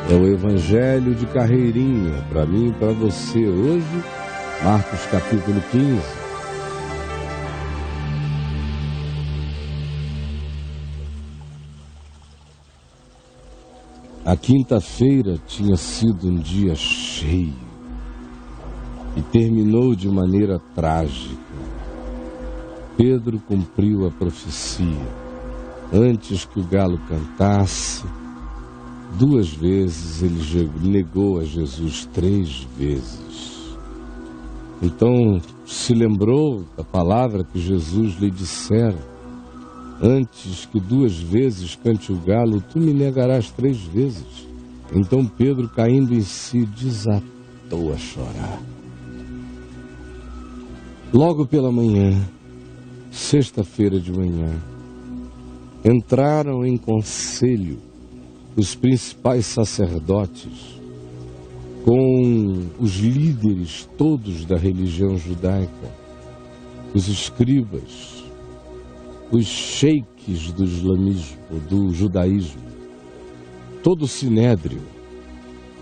É o Evangelho de carreirinha, para mim e para você hoje, Marcos capítulo 15. A quinta-feira tinha sido um dia cheio e terminou de maneira trágica. Pedro cumpriu a profecia. Antes que o galo cantasse, 2 vezes ele negou a Jesus 3 vezes. Então se lembrou da palavra que Jesus lhe dissera: antes que 2 vezes cante o galo, tu me negarás 3 vezes. Então Pedro, caindo em si, desatou a chorar. Logo pela manhã, sexta-feira de manhã, entraram em conselho os principais sacerdotes com os líderes todos da religião judaica, os escribas, os sheiks do islamismo, do judaísmo, todo o sinédrio,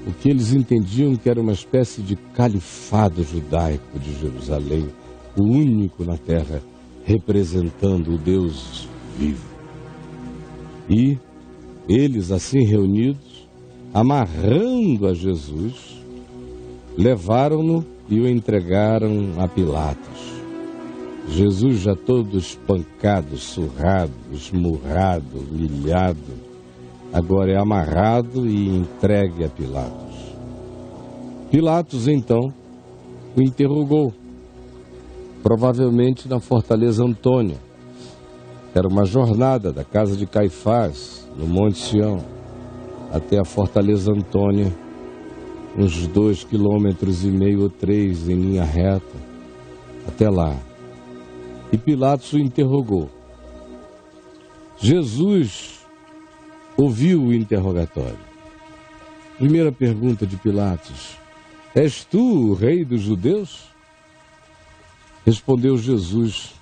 o que eles entendiam que era uma espécie de califado judaico de Jerusalém, o único na terra representando o Deus vivo. E eles, assim reunidos, amarrando a Jesus, levaram-no e o entregaram a Pilatos. Jesus já todo espancado, surrado, esmurrado, humilhado, agora é amarrado e entregue a Pilatos. Pilatos, então, o interrogou, provavelmente na Fortaleza Antônia. Era uma jornada da casa de Caifás, no Monte Sião, até a Fortaleza Antônia, uns 2,5 km ou 3 em linha reta, até lá. E Pilatos o interrogou. Jesus ouviu o interrogatório. Primeira pergunta de Pilatos: és tu o rei dos judeus? Respondeu Jesus: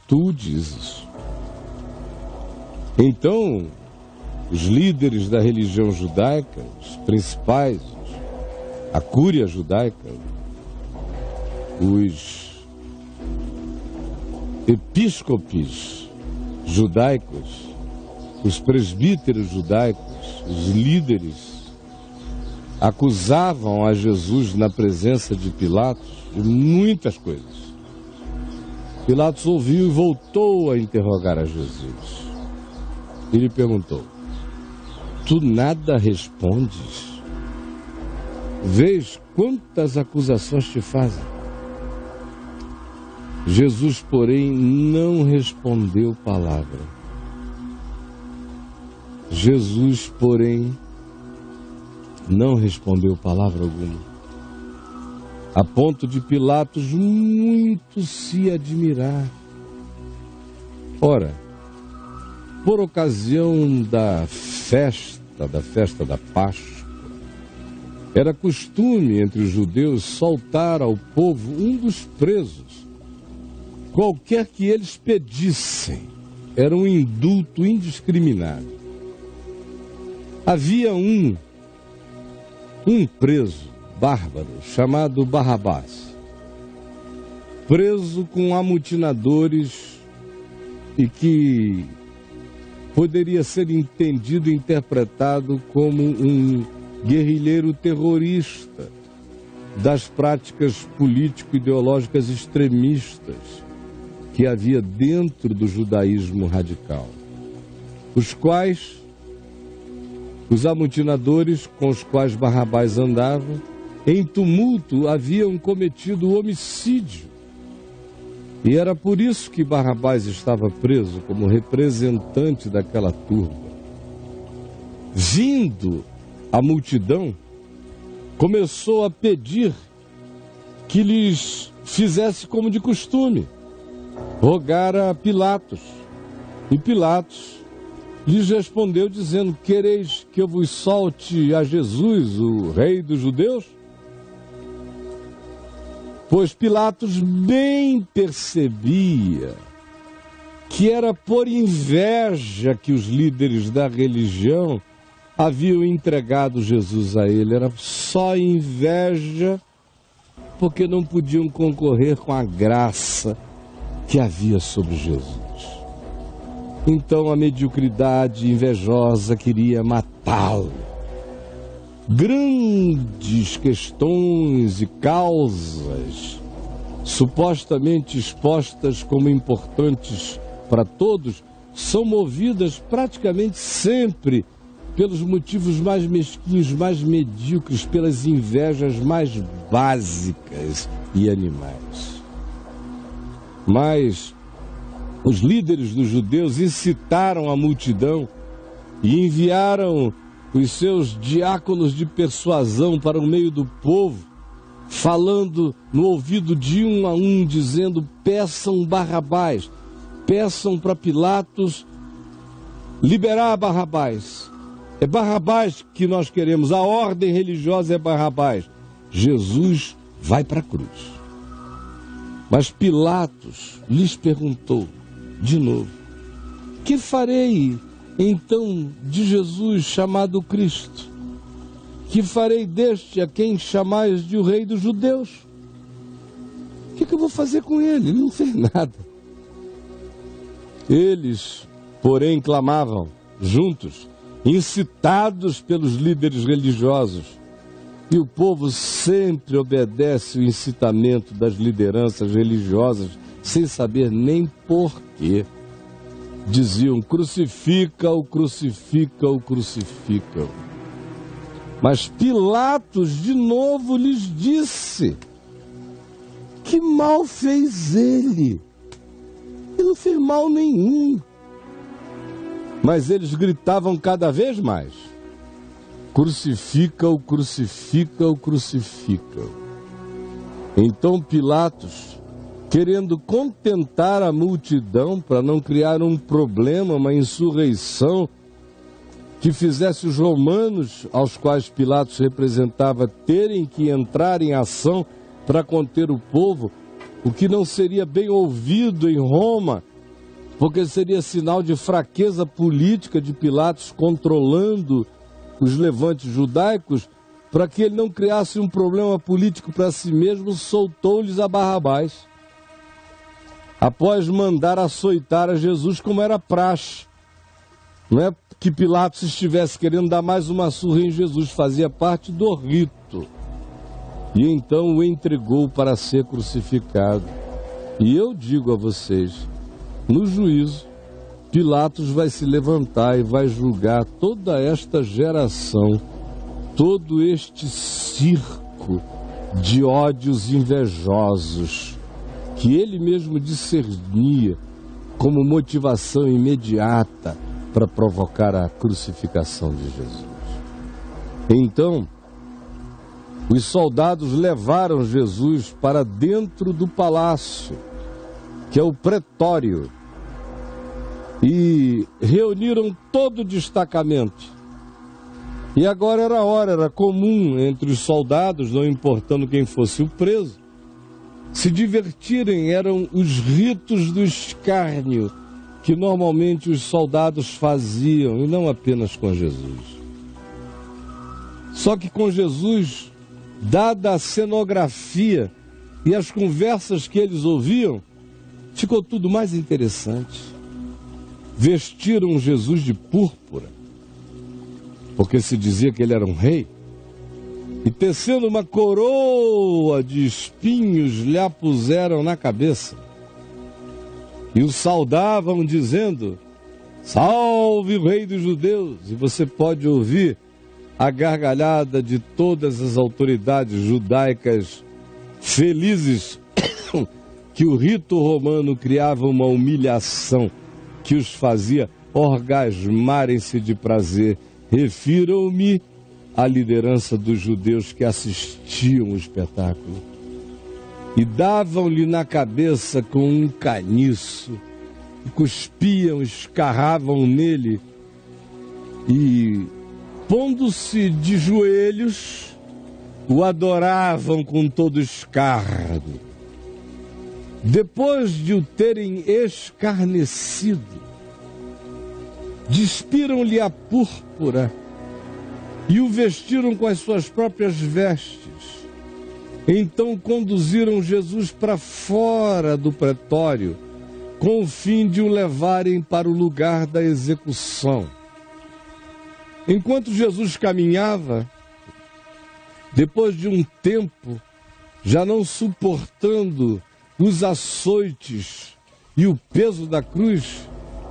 tu dizes. Então, os líderes da religião judaica, os principais, a cúria judaica, os episcopes judaicos, os presbíteros judaicos, os líderes, acusavam a Jesus na presença de Pilatos de muitas coisas. Pilatos ouviu e voltou a interrogar a Jesus. E lhe perguntou: tu nada respondes? Vês quantas acusações te fazem? Jesus, porém, não respondeu palavra. Jesus, porém, não respondeu palavra alguma, a ponto de Pilatos muito se admirar. Ora, por ocasião da festa da Páscoa, era costume entre os judeus soltar ao povo um dos presos, qualquer que eles pedissem. Era um indulto indiscriminado. Havia um preso bárbaro chamado Barrabás, preso com amutinadores e que poderia ser entendido e interpretado como um guerrilheiro terrorista das práticas político-ideológicas extremistas que havia dentro do judaísmo radical, os quais os amutinadores com os quais Barrabás andava, em tumulto haviam cometido homicídio. E era por isso que Barrabás estava preso como representante daquela turba. Vindo a multidão, começou a pedir que lhes fizesse como de costume, rogara a Pilatos. E Pilatos lhes respondeu dizendo: quereis que eu vos solte a Jesus, o rei dos judeus? Pois Pilatos bem percebia que era por inveja que os líderes da religião haviam entregado Jesus a ele. Era só inveja, porque não podiam concorrer com a graça que havia sobre Jesus. Então a mediocridade invejosa queria matá-lo. Grandes questões e causas, supostamente expostas como importantes para todos, são movidas praticamente sempre pelos motivos mais mesquinhos, mais medíocres, pelas invejas mais básicas e animais. Mas os líderes dos judeus incitaram a multidão e enviaram os seus diáconos de persuasão para o meio do povo, falando no ouvido de um a um, dizendo: peçam Barrabás, peçam para Pilatos liberar Barrabás. É Barrabás que nós queremos, a ordem religiosa é Barrabás. Jesus vai para a cruz. Mas Pilatos lhes perguntou de novo: que farei então de Jesus chamado Cristo? Que farei deste a quem chamais de o rei dos judeus? O que eu vou fazer com ele? Ele não fez nada. Eles, porém, clamavam juntos, incitados pelos líderes religiosos. E o povo sempre obedece o incitamento das lideranças religiosas, sem saber nem porquê. Diziam: crucifica-o, crucifica-o, crucifica-o. Mas Pilatos de novo lhes disse: que mal fez ele? Ele não fez mal nenhum. Mas eles gritavam cada vez mais: crucifica-o, crucifica-o, crucifica-o. Então Pilatos, querendo contentar a multidão para não criar um problema, uma insurreição que fizesse os romanos, aos quais Pilatos representava, terem que entrar em ação para conter o povo, o que não seria bem ouvido em Roma, porque seria sinal de fraqueza política de Pilatos controlando os levantes judaicos. Para que ele não criasse um problema político para si mesmo, soltou-lhes a Barrabás, após mandar açoitar a Jesus como era praxe. Não é que Pilatos estivesse querendo dar mais uma surra em Jesus, fazia parte do rito. E então o entregou para ser crucificado. E eu digo a vocês, no juízo, Pilatos vai se levantar e vai julgar toda esta geração, todo este circo de ódios invejosos, que ele mesmo discernia como motivação imediata para provocar a crucificação de Jesus. Então, os soldados levaram Jesus para dentro do palácio, que é o pretório, e reuniram todo o destacamento. E agora era a hora, era comum entre os soldados, não importando quem fosse o preso, se divertirem. Eram os ritos do escárnio que normalmente os soldados faziam, e não apenas com Jesus. Só que com Jesus, dada a cenografia e as conversas que eles ouviam, ficou tudo mais interessante. Vestiram Jesus de púrpura, porque se dizia que ele era um rei, e tecendo uma coroa de espinhos lhe a puseram na cabeça, e o saudavam dizendo: salve o rei dos judeus! E você pode ouvir a gargalhada de todas as autoridades judaicas, felizes que o rito romano criava uma humilhação que os fazia orgasmarem-se de prazer. Refiram-me à liderança dos judeus que assistiam o espetáculo. E davam-lhe na cabeça com um caniço, e cuspiam, escarravam nele, e, pondo-se de joelhos, o adoravam com todo escárnio. Depois de o terem escarnecido, despiram-lhe a púrpura e o vestiram com as suas próprias vestes. Então conduziram Jesus para fora do pretório, com o fim de o levarem para o lugar da execução. Enquanto Jesus caminhava, depois de um tempo, já não suportando os açoites e o peso da cruz,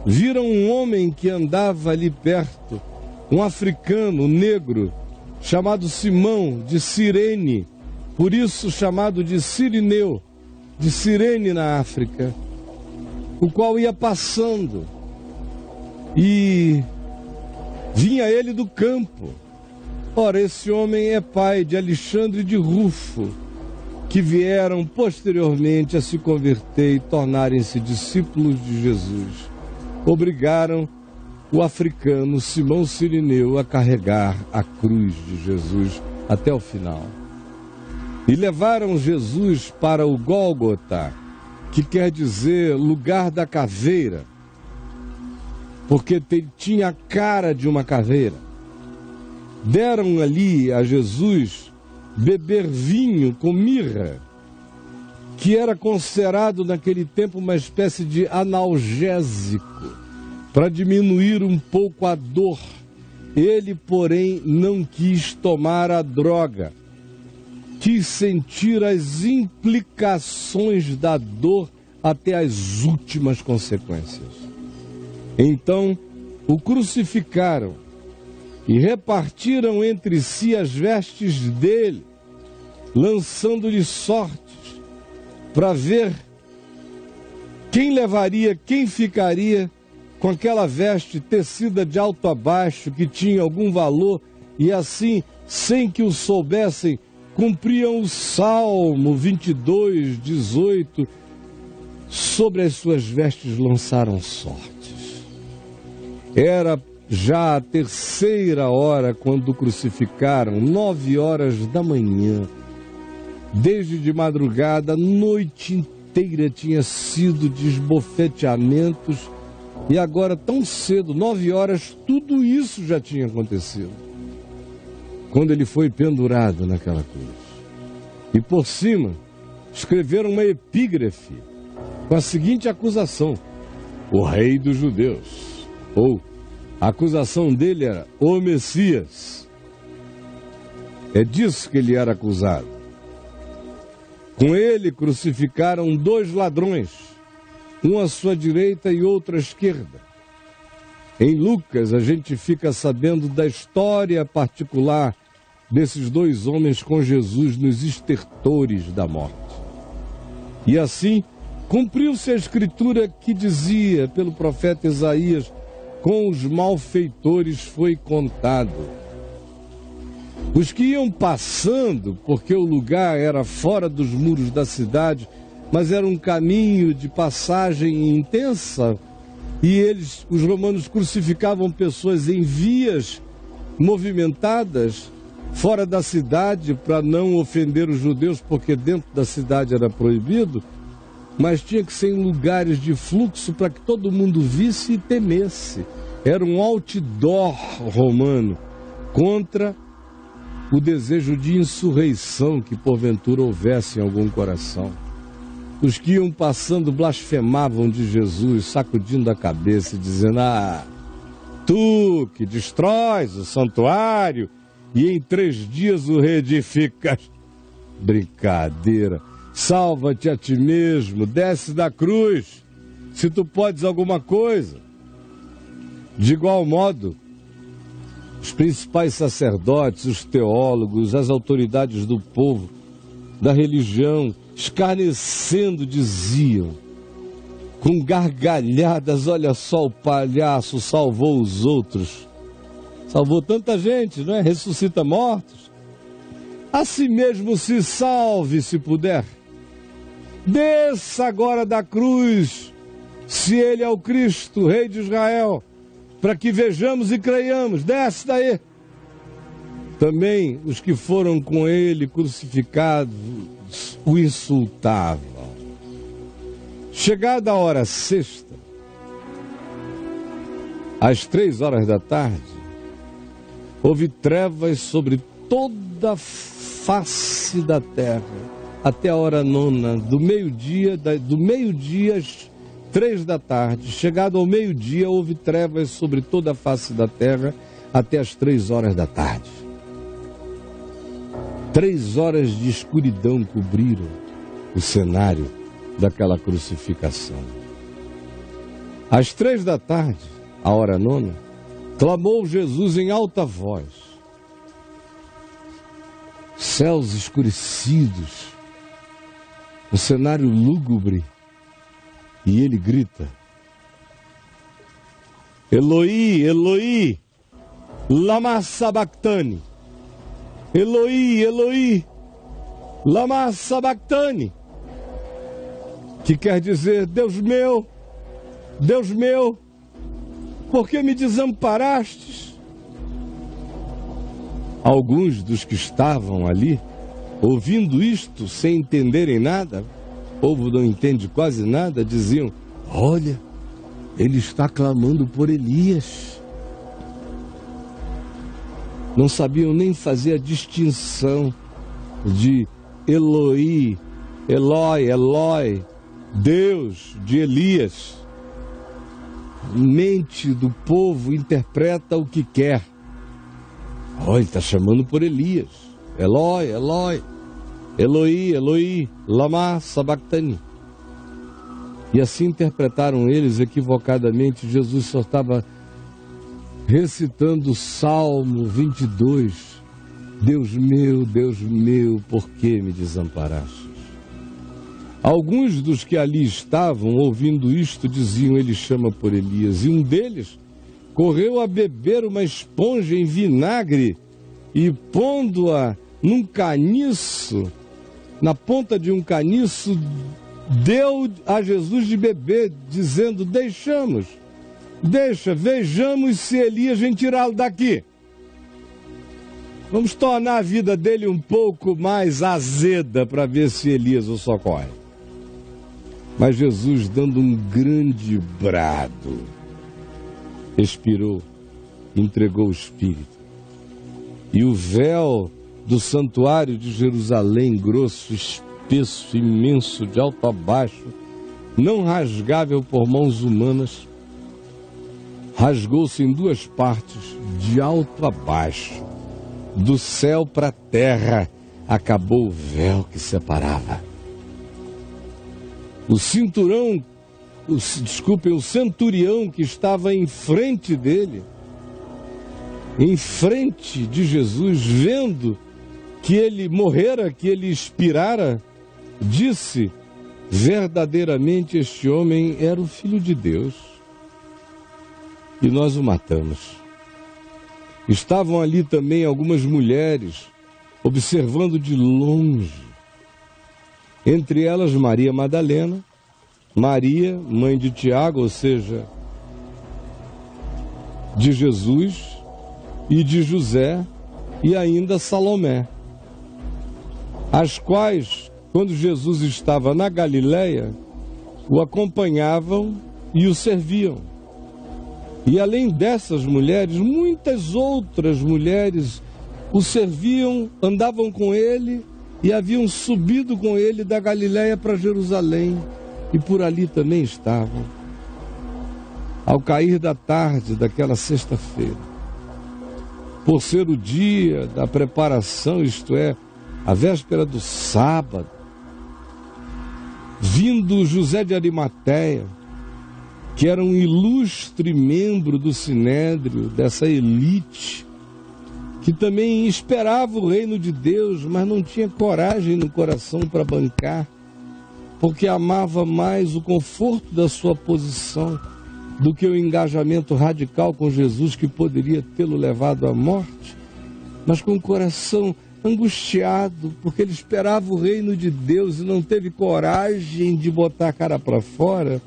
viram um homem que andava ali perto, um africano negro, chamado Simão de Cirene, por isso chamado de Cirineu, de Cirene na África, o qual ia passando, e vinha ele do campo. Ora, esse homem é pai de Alexandre de Rufo, que vieram posteriormente a se converter e tornarem-se discípulos de Jesus. Obrigaram o africano Simão Cirineu a carregar a cruz de Jesus até o final. E levaram Jesus para o Gólgota, que quer dizer lugar da caveira, porque tinha a cara de uma caveira. Deram ali a Jesus beber vinho com mirra, que era considerado naquele tempo uma espécie de analgésico, para diminuir um pouco a dor. Ele, porém, não quis tomar a droga, quis sentir as implicações da dor até as últimas consequências. Então o crucificaram e repartiram entre si as vestes dele, lançando-lhe sortes para ver quem levaria, quem ficaria com aquela veste tecida de alto a baixo, que tinha algum valor, e assim, sem que o soubessem, cumpriam o Salmo 22, 18, sobre as suas vestes lançaram sortes. Era já a terceira hora quando o crucificaram, 9 horas da manhã. Desde de madrugada, a noite inteira tinha sido de esbofeteamentos, e agora tão cedo, 9 horas, tudo isso já tinha acontecido. Quando ele foi pendurado naquela cruz. E por cima, escreveram uma epígrafe com a seguinte acusação: o rei dos judeus. Ou, a acusação dele era o Messias. É disso que ele era acusado. Com ele crucificaram 2 ladrões, um à sua direita e outro à esquerda. Em Lucas, a gente fica sabendo da história particular desses 2 homens com Jesus nos estertores da morte. E assim, cumpriu-se a escritura que dizia pelo profeta Isaías: com os malfeitores foi contado. Os que iam passando, porque o lugar era fora dos muros da cidade, mas era um caminho de passagem intensa, e os romanos crucificavam pessoas em vias movimentadas fora da cidade para não ofender os judeus, porque dentro da cidade era proibido, mas tinha que ser em lugares de fluxo para que todo mundo visse e temesse. Era um outdoor romano contra o desejo de insurreição que porventura houvesse em algum coração. Os que iam passando blasfemavam de Jesus, sacudindo a cabeça e dizendo: ah, tu que destróis o santuário e em 3 dias o reedificas. Brincadeira. Salva-te a ti mesmo, desce da cruz, se tu podes alguma coisa. De igual modo, os principais sacerdotes, os teólogos, as autoridades do povo, da religião, escarnecendo, diziam, com gargalhadas: olha só, o palhaço salvou os outros. Salvou tanta gente, não é? Ressuscita mortos. A si mesmo se salve, se puder. Desça agora da cruz, se ele é o Cristo, Rei de Israel, para que vejamos e creiamos. Desce daí. Também os que foram com ele crucificados o insultavam. Chegada a hora sexta, às 3 horas da tarde, houve trevas sobre toda a face da terra, até a hora nona, do meio-dia às 3 da tarde. Chegado ao meio-dia, houve trevas sobre toda a face da terra, até as 3 horas da tarde. 3 horas de escuridão cobriram o cenário daquela crucificação. Às 3 da tarde, a hora nona, clamou Jesus em alta voz. Céus escurecidos, um cenário lúgubre, e ele grita: Eloi, Eloi, lama sabachthani. Eloi, Eloi, lama sabachthani. Que quer dizer: Deus meu, por que me desamparastes? Alguns dos que estavam ali, ouvindo isto sem entenderem nada, o povo não entende quase nada, diziam: olha, ele está clamando por Elias. Não sabiam nem fazer a distinção de Eloi, Eloi, Eloi, Deus, de Elias. Mente do povo interpreta o que quer. Olha, ele está chamando por Elias. Eloi, Eloi, Eloi, Eloi, lama sabachthani. E assim interpretaram eles equivocadamente. Jesus só estava recitando o Salmo 22. Deus meu, por que me desamparaste? Alguns dos que ali estavam, ouvindo isto, diziam: ele chama por Elias. E um deles correu a beber uma esponja em vinagre e, pondo-a num caniço, na ponta de um caniço, deu a Jesus de beber, dizendo: vejamos se Elias vem tirá-lo daqui. Vamos tornar a vida dele um pouco mais azeda para ver se Elias o socorre. Mas Jesus, dando um grande brado, expirou, entregou o Espírito. E o véu do santuário de Jerusalém, grosso, espesso, imenso, de alto a baixo, não rasgável por mãos humanas, rasgou-se em 2 partes, de alto a baixo. Do céu para a terra acabou o véu que separava. O centurião que estava em frente dele, em frente de Jesus, vendo que ele morrera, que ele expirara, disse: verdadeiramente este homem era o Filho de Deus. E nós o matamos. Estavam ali também algumas mulheres, observando de longe. Entre elas, Maria Madalena, Maria, mãe de Tiago, ou seja, de Jesus, e de José, e ainda Salomé, as quais, quando Jesus estava na Galileia, o acompanhavam e o serviam. E além dessas mulheres, muitas outras mulheres o serviam, andavam com ele e haviam subido com ele da Galileia para Jerusalém, e por ali também estavam. Ao cair da tarde daquela sexta-feira, por ser o dia da preparação, isto é, a véspera do sábado, vindo José de Arimateia, que era um ilustre membro do Sinédrio, dessa elite, que também esperava o reino de Deus, mas não tinha coragem no coração para bancar, porque amava mais o conforto da sua posição do que o engajamento radical com Jesus, que poderia tê-lo levado à morte, mas com o coração angustiado, porque ele esperava o reino de Deus e não teve coragem de botar a cara para fora.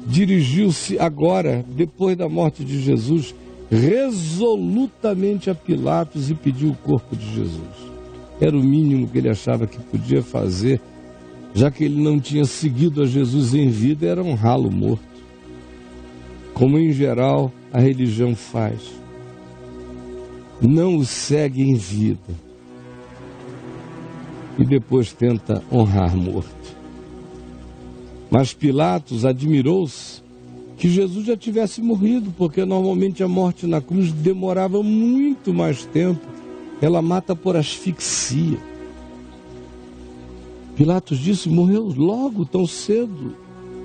Dirigiu-se agora, depois da morte de Jesus, resolutamente a Pilatos e pediu o corpo de Jesus. Era o mínimo que ele achava que podia fazer, já que ele não tinha seguido a Jesus em vida, era honrá-lo morto, como em geral a religião faz. não o segue em vida e depois tenta honrar morto. Mas Pilatos admirou-se que Jesus já tivesse morrido, porque normalmente a morte na cruz demorava muito mais tempo. Ela mata por asfixia. Pilatos disse: morreu logo, tão cedo?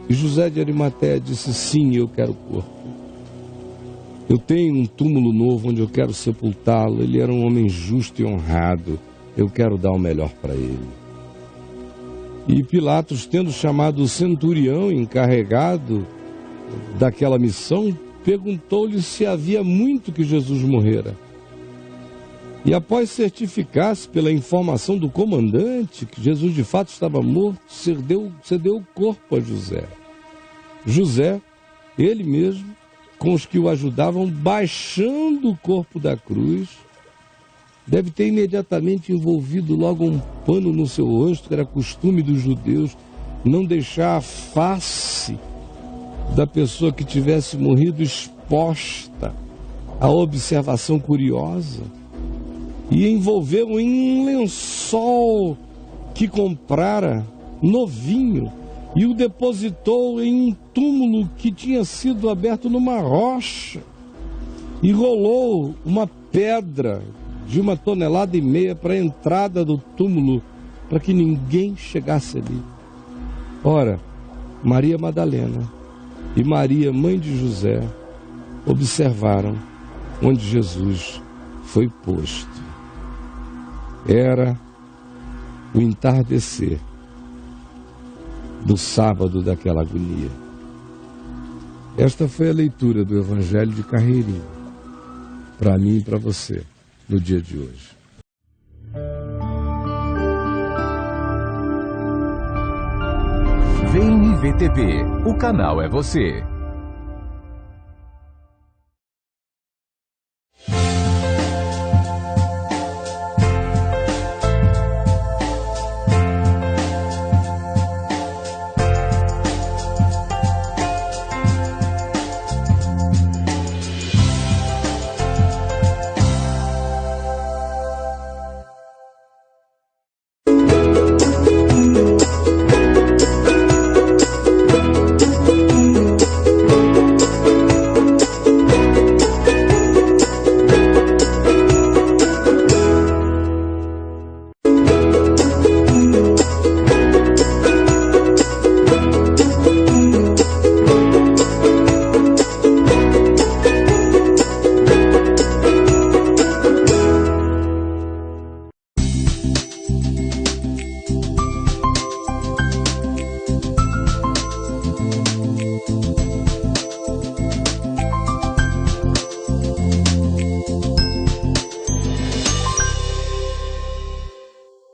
E José de Arimateia disse: sim, eu quero o corpo. Eu tenho um túmulo novo onde eu quero sepultá-lo. Ele era um homem justo e honrado. Eu quero dar o melhor para ele. E Pilatos, tendo chamado o centurião encarregado daquela missão, perguntou-lhe se havia muito que Jesus morrera. E após certificar-se pela informação do comandante que Jesus de fato estava morto, cedeu o corpo a José. José, ele mesmo, com os que o ajudavam, baixando o corpo da cruz, deve ter imediatamente envolvido logo um pano no seu rosto, que era costume dos judeus, não deixar a face da pessoa que tivesse morrido exposta à observação curiosa, e envolveu em um lençol que comprara novinho e o depositou em um túmulo que tinha sido aberto numa rocha, e rolou uma pedra de 1,5 toneladas para a entrada do túmulo, para que ninguém chegasse ali. Ora, Maria Madalena e Maria, mãe de José, observaram onde Jesus foi posto. Era o entardecer do sábado daquela agonia. Esta foi a leitura do Evangelho de Carreirinho, para mim e para você, no dia de hoje. Vem IVTV, o canal é você.